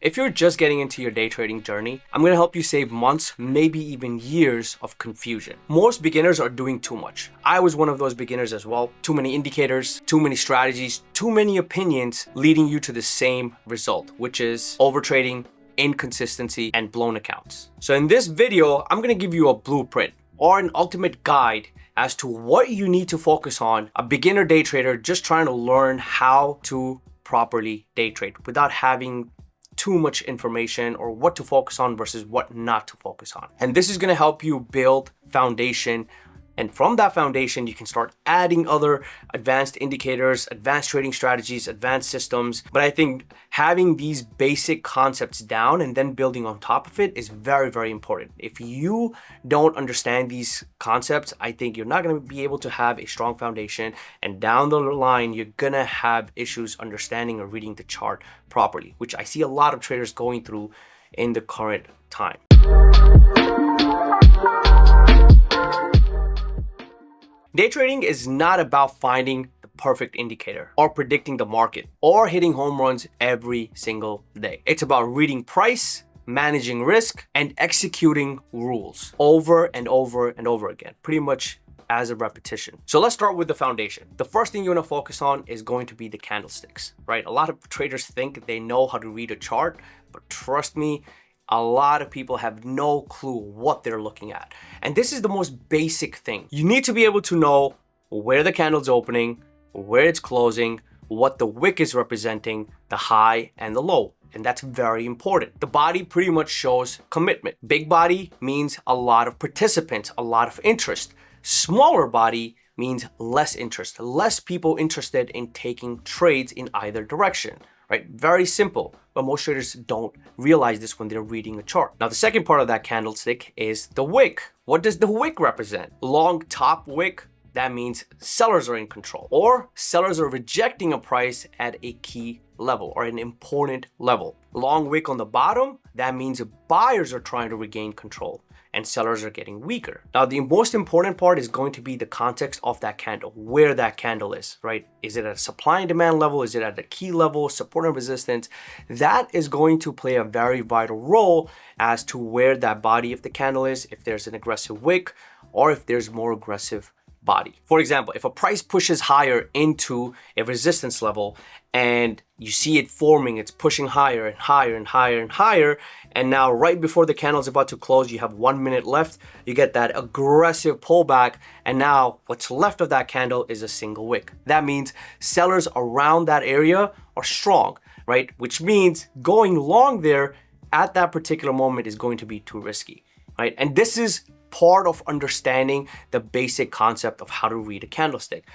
If you're just getting into your day trading journey, I'm going to help you save months, maybe even years of confusion. Most beginners are doing too much. I was one of those beginners as well. Too many indicators, too many strategies, too many opinions leading you to the same result, which is overtrading, inconsistency, and blown accounts. So in this video, I'm going to give you a blueprint or an ultimate guide as to what you need to focus on, a beginner day trader just trying to learn how to properly day trade without having too much information, or what to focus on versus what not to focus on. And this is going to help you build foundation. And from that foundation, you can start adding other advanced indicators, advanced trading strategies, advanced systems. But I think having these basic concepts down and then building on top of it is very, very important. If you don't understand these concepts, I think you're not going to be able to have a strong foundation. And down the line, you're going to have issues understanding or reading the chart properly, which I see a lot of traders going through in the current time. Day trading is not about finding the perfect indicator or predicting the market or hitting home runs every single day. It's about reading price, managing risk, and executing rules over and over and over again, pretty much as a repetition. So let's start with the foundation. The first thing you want to focus on is going to be the candlesticks, right? A lot of traders think they know how to read a chart, but trust me, a lot of people have no clue what they're looking at. And this is the most basic thing. You need to be able to know where the candle's opening, where it's closing, what the wick is representing, the high and the low. And that's very important. The body pretty much shows commitment. Big body means a lot of participants, a lot of interest. Smaller body means less interest, less people interested in taking trades in either direction. Right? Very simple, but most traders don't realize this when they're reading a chart. Now, the second part of that candlestick is the wick. What does the wick represent? Long top wick, that means sellers are in control, or sellers are rejecting a price at a key level or an important level. Long wick on the bottom, that means buyers are trying to regain control and sellers are getting weaker. Now, the most important part is going to be the context of that candle, where that candle is, right? Is it at a supply and demand level? Is it at a key level, support and resistance? That is going to play a very vital role as to where that body of the candle is, if there's an aggressive wick or if there's more aggressive body. For example, if a price pushes higher into a resistance level and you see it forming, it's pushing higher and higher and higher and higher, and now right before the candle is about to close, you have 1 minute left, you get that aggressive pullback, and now what's left of that candle is a single wick. That means sellers around that area are strong, right? Which means going long there at that particular moment is going to be too risky, right? And this is part of understanding the basic concept of how to read a candlestick.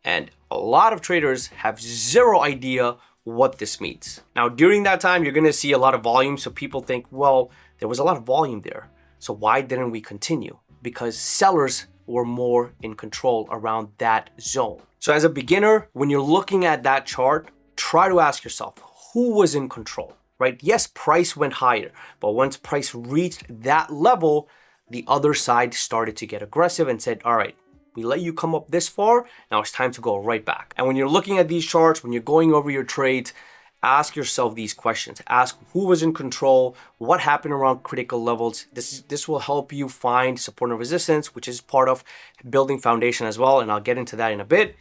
And a lot of traders have zero idea what this means. Now, during that time, you're going to see a lot of volume. So people think, well, there was a lot of volume there. So why didn't we continue? Because sellers were more in control around that zone. So as a beginner, when you're looking at that chart, try to ask yourself, who was in control, right? Yes, price went higher, but once price reached that level, the other side started to get aggressive and said, all right, we let you come up this far, now it's time to go right back. And when you're looking at these charts, when you're going over your trades, ask yourself these questions. Ask who was in control, what happened around critical levels. This will help you find support and resistance, which is part of building foundation as well, and I'll get into that in a bit.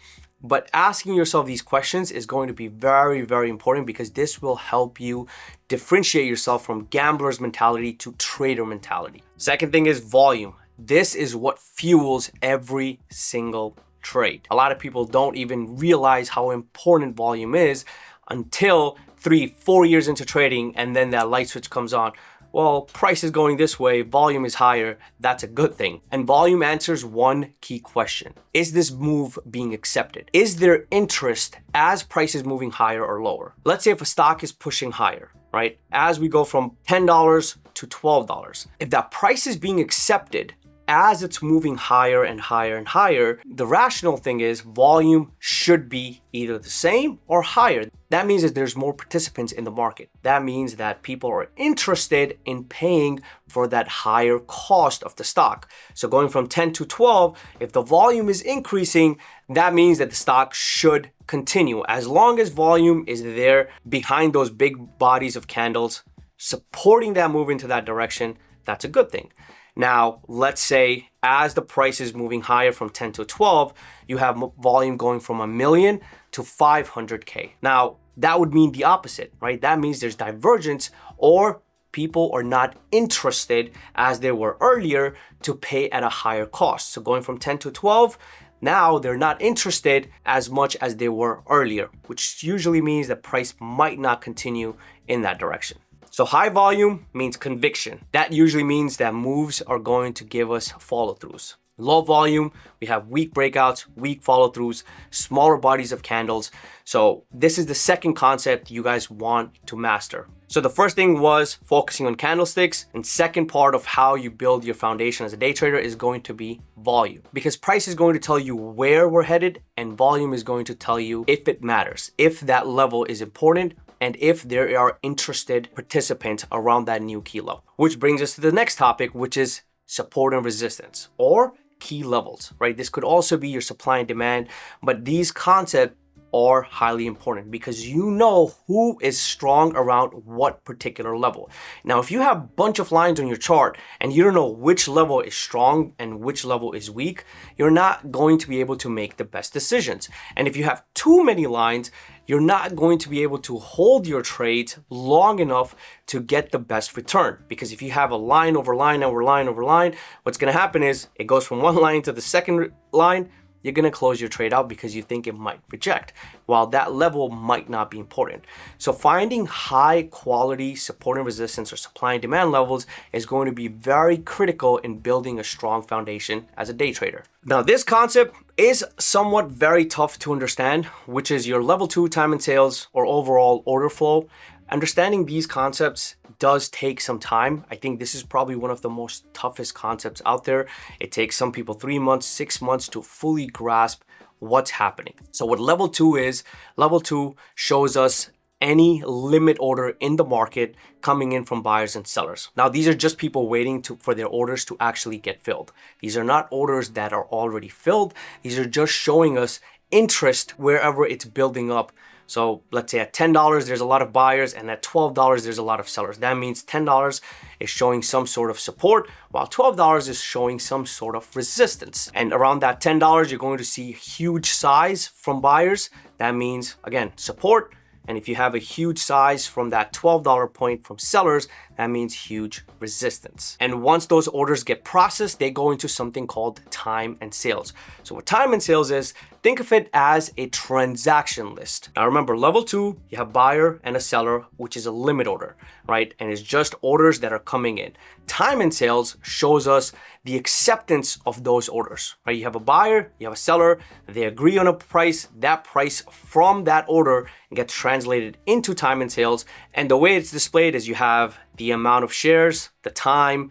But asking yourself these questions is going to be very, very important because this will help you differentiate yourself from gambler's mentality to trader mentality. Second thing is volume. This is what fuels every single trade. A lot of people don't even realize how important volume is until 3-4 years into trading, and then that light switch comes on. Well, price is going this way, volume is higher, that's a good thing. And volume answers one key question. Is this move being accepted? Is there interest as price is moving higher or lower? Let's say if a stock is pushing higher, right? As we go from $10 to $12, if that price is being accepted as it's moving higher and higher and higher, the rational thing is volume should be either the same or higher. That means that there's more participants in the market. That means that people are interested in paying for that higher cost of the stock. So going from 10 to 12, if the volume is increasing, that means that the stock should continue. As long as volume is there behind those big bodies of candles, supporting that move into that direction, that's a good thing. Now, let's say as the price is moving higher from 10 to 12, you have volume going from 1 million to 500K. Now, that would mean the opposite, right? That means there's divergence, or people are not interested as they were earlier to pay at a higher cost. So going from 10 to 12, now they're not interested as much as they were earlier, which usually means the price might not continue in that direction. So high volume means conviction. That usually means that moves are going to give us follow-throughs. Low volume, we have weak breakouts, weak follow-throughs, smaller bodies of candles. So this is the second concept you guys want to master. So the first thing was focusing on candlesticks, and second part of how you build your foundation as a day trader is going to be volume, because price is going to tell you where we're headed and volume is going to tell you if it matters, if that level is important, and if there are interested participants around that new key level. Which brings us to the next topic, which is support and resistance, or key levels, right? This could also be your supply and demand, but these concepts are highly important because you know who is strong around what particular level. Now, if you have a bunch of lines on your chart and you don't know which level is strong and which level is weak, you're not going to be able to make the best decisions. And if you have too many lines, you're not going to be able to hold your trades long enough to get the best return. Because if you have a line over line over line over line, what's going to happen is it goes from one line to the second line. You're going to close your trade out because you think it might reject, while that level might not be important. So finding high quality support and resistance or supply and demand levels is going to be very critical in building a strong foundation as a day trader. Now, this concept is somewhat very tough to understand, which is your level 2 time and sales or overall order flow. Understanding these concepts does take some time. I think this is probably one of the most toughest concepts out there. It takes some people 3 months, 6 months to fully grasp what's happening. So what level 2 is, level 2 shows us any limit order in the market coming in from buyers and sellers. Now, these are just people waiting for their orders to actually get filled. These are not orders that are already filled. These are just showing us interest wherever it's building up. So let's say at $10, there's a lot of buyers, and at $12, there's a lot of sellers. That means $10 is showing some sort of support, while $12 is showing some sort of resistance. And around that $10, you're going to see huge size from buyers. That means, again, support. And if you have a huge size from that $12 point from sellers, that means huge resistance. And once those orders get processed, they go into something called time and sales. So what time and sales is, think of it as a transaction list. Now remember, level 2, you have buyer and a seller, which is a limit order, right? And it's just orders that are coming in. Time and sales shows us the acceptance of those orders, right? You have a buyer, you have a seller, they agree on a price, that price from that order gets translated into time and sales. And the way it's displayed is you have the amount of shares, the time,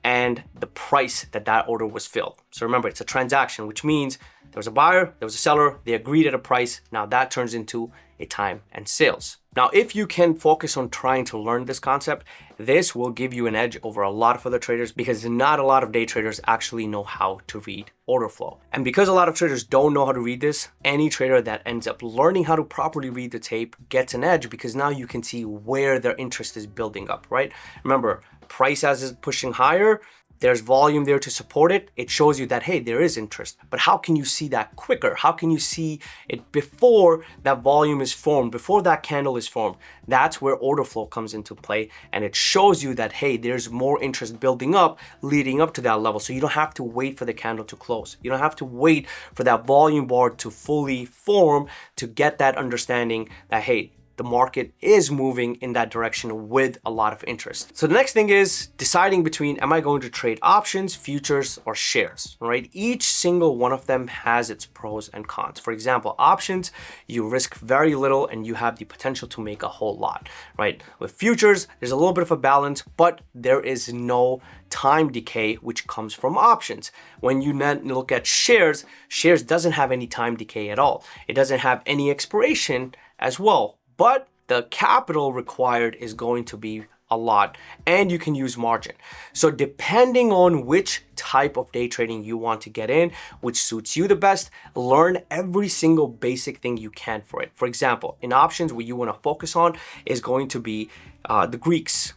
and the price that that order was filled. So remember, it's a transaction, which means there was a buyer, there was a seller, they agreed at a price. Now that turns into a time and sales. Now, if you can focus on trying to learn this concept, this will give you an edge over a lot of other traders, because not a lot of day traders actually know how to read order flow. And because a lot of traders don't know how to read this, any trader that ends up learning how to properly read the tape gets an edge, because now you can see where their interest is building up, right? Remember, price as is pushing higher, there's volume there to support it. It shows you that, hey, there is interest. But how can you see that quicker? How can you see it before that volume is formed, before that candle is formed? That's where order flow comes into play. And it shows you that, hey, there's more interest building up, leading up to that level. So you don't have to wait for the candle to close. You don't have to wait for that volume bar to fully form to get that understanding that, hey, the market is moving in that direction with a lot of interest. So the next thing is deciding between, am I going to trade options, futures, or shares, right? Each single one of them has its pros and cons. For example, options, you risk very little and you have the potential to make a whole lot, right? With futures, there's a little bit of a balance, but there is no time decay which comes from options. When you look at shares, shares doesn't have any time decay at all. It doesn't have any expiration as well, but the capital required is going to be a lot, and you can use margin. So depending on which type of day trading you want to get in, which suits you the best, learn every single basic thing you can for it. For example, in options, what you want to focus on is going to be the Greeks,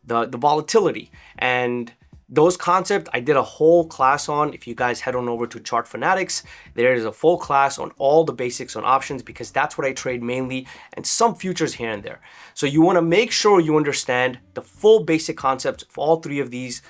the volatility, and those concepts I did a whole class on. If you guys head on over to Chart Fanatics, there is a full class on all the basics on options, because that's what I trade mainly, and some futures here and there. So you want to make sure you understand the full basic concepts of all three of these,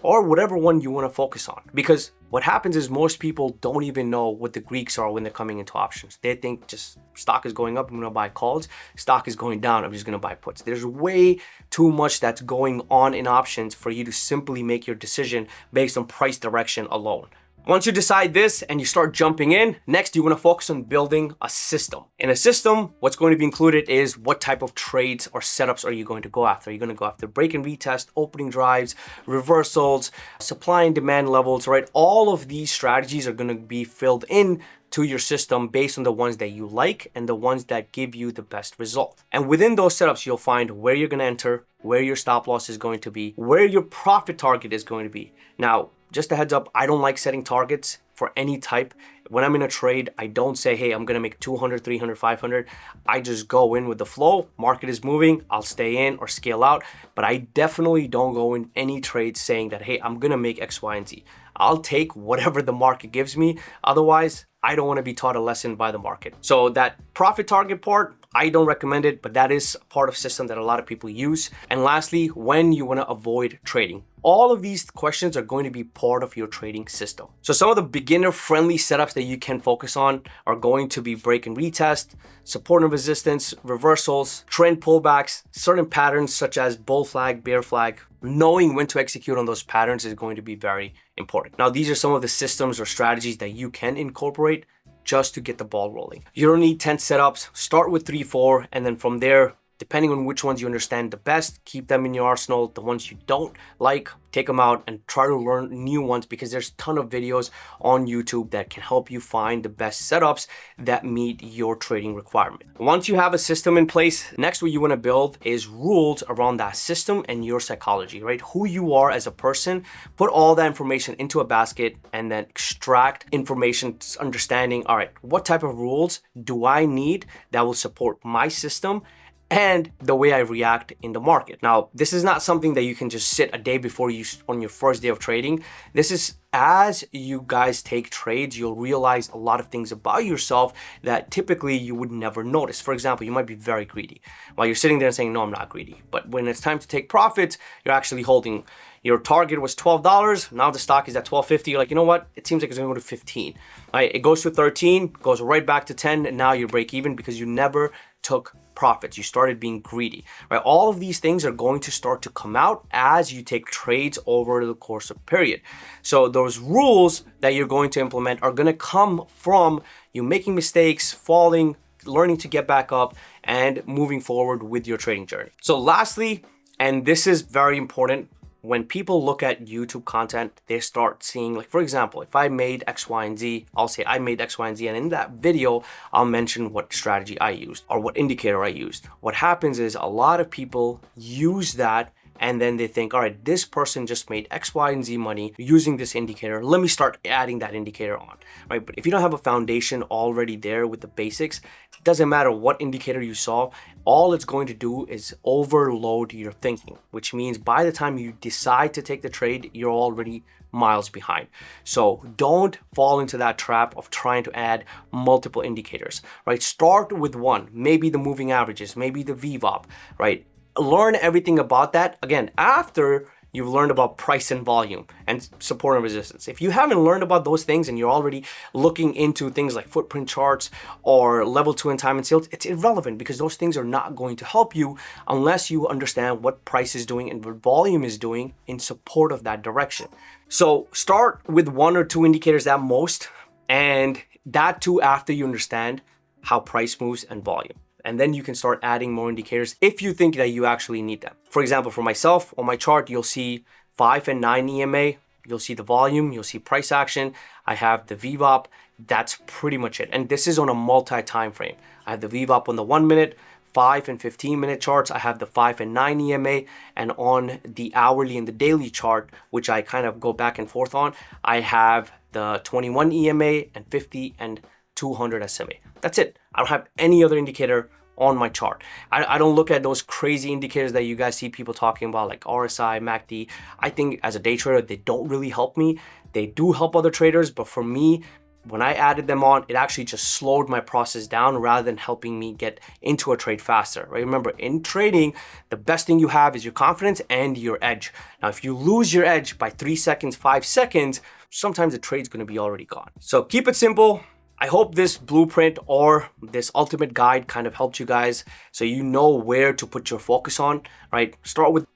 or whatever one you want to focus on. Because what happens is most people don't even know what the Greeks are when they're coming into options. They think just stock is going up, I'm gonna buy calls. Stock is going down, I'm just gonna buy puts. There's way too much that's going on in options for you to simply make your decision based on price direction alone. Once you decide this and you start jumping in, next you want to focus on building a system. In a system, what's going to be included is what type of trades or setups are you going to go after? Are you going to go after break and retest, opening drives, reversals, supply and demand levels, right? All of these strategies are going to be filled in to your system based on the ones that you like and the ones that give you the best result. And within those setups, you'll find where you're going to enter, where your stop loss is going to be, where your profit target is going to be. Now, just a heads up, I don't like setting targets for any type. When I'm in a trade, I don't say, hey, I'm gonna make 200, 300, 500. I just go in with the flow. Market is moving, I'll stay in or scale out. But I definitely don't go in any trade saying that, hey, I'm gonna make X, Y, and Z. I'll take whatever the market gives me. Otherwise, I don't want to be taught a lesson by the market. So that profit target part, I don't recommend it, but that is part of system that a lot of people use. And lastly, when you want to avoid trading. All of these questions are going to be part of your trading system. So some of the beginner-friendly setups that you can focus on are going to be break and retest, support and resistance, reversals, trend pullbacks, certain patterns such as bull flag, bear flag. Knowing when to execute on those patterns is going to be very important. Now, these are some of the systems or strategies that you can incorporate just to get the ball rolling. You don't need 10 setups. Start with 3, 4, and then from there, depending on which ones you understand the best, keep them in your arsenal. The ones you don't like, take them out and try to learn new ones, because there's a ton of videos on YouTube that can help you find the best setups that meet your trading requirement. Once you have a system in place, next what you want to build is rules around that system and your psychology, right? Who you are as a person, put all that information into a basket and then extract information, understanding, all right, what type of rules do I need that will support my system and the way I react in the market. Now, this is not something that you can just sit a day before you on your first day of trading. This is as you guys take trades, you'll realize a lot of things about yourself that typically you would never notice. For example, you might be very greedy while you're sitting there and saying, no, I'm not greedy. But when it's time to take profits, you're actually holding. Your target was $12. Now the stock is at $12.50. You're like, you know what? It seems like it's going to go to 15. Right? It goes to 13, goes right back to 10, and now you're break even because you never took profits. You started being greedy, right? All of these things are going to start to come out as you take trades over the course of a period. So those rules that you're going to implement are going to come from you making mistakes, falling, learning to get back up, and moving forward with your trading journey. So lastly, and this is very important, when people look at YouTube content, they start seeing, like, for example, if I made X, Y, and Z, I'll say I made X, Y, and Z, and in that video, I'll mention what strategy I used or what indicator I used. What happens is a lot of people use that and then they think, all right, this person just made X, Y, and Z money using this indicator. Let me start adding that indicator on, right? But if you don't have a foundation already there with the basics, it doesn't matter what indicator you saw. All it's going to do is overload your thinking, which means by the time you decide to take the trade, you're already miles behind. So don't fall into that trap of trying to add multiple indicators, right? Start with one, maybe the moving averages, maybe the VWAP, right? Learn everything about that. Again, after you've learned about price and volume and support and resistance. If you haven't learned about those things and you're already looking into things like footprint charts or level 2 and time and sales, it's irrelevant because those things are not going to help you unless you understand what price is doing and what volume is doing in support of that direction. So start with 1 or 2 indicators at most, and that too after you understand how price moves and volume. And then you can start adding more indicators if you think that you actually need them. For example, for myself, on my chart, you'll see 5 and 9 EMA, you'll see the volume, you'll see price action. I have the VWAP. That's pretty much it. And this is on a multi-time frame. I have the VWAP on the 1 minute, 5 and 15 minute charts. I have the 5 and 9 EMA, and on the hourly and the daily chart, which I kind of go back and forth on, I have the 21 EMA and 50 and 200 SMA. That's it. I don't have any other indicator on my chart. I don't look at those crazy indicators that you guys see people talking about like RSI, MACD. I think as a day trader, they don't really help me. They do help other traders, but for me, when I added them on, it actually just slowed my process down rather than helping me get into a trade faster, right? Remember, in trading, the best thing you have is your confidence and your edge. Now, if you lose your edge by 3 seconds, 5 seconds, sometimes the trade's gonna be already gone. So keep it simple. I hope this blueprint or this ultimate guide kind of helped you guys so you know where to put your focus on, right? Start with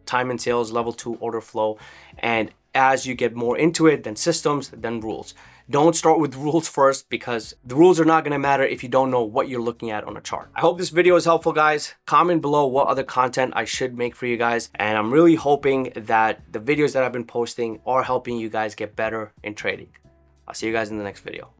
time and sales, level 2 order flow, and as you get more into it, then systems, then rules. Don't start with rules first because the rules are not going to matter if you don't know what you're looking at on a chart. I hope this video is helpful, guys. Comment below what other content I should make for you guys. And I'm really hoping that the videos that I've been posting are helping you guys get better in trading. I'll see you guys in the next video.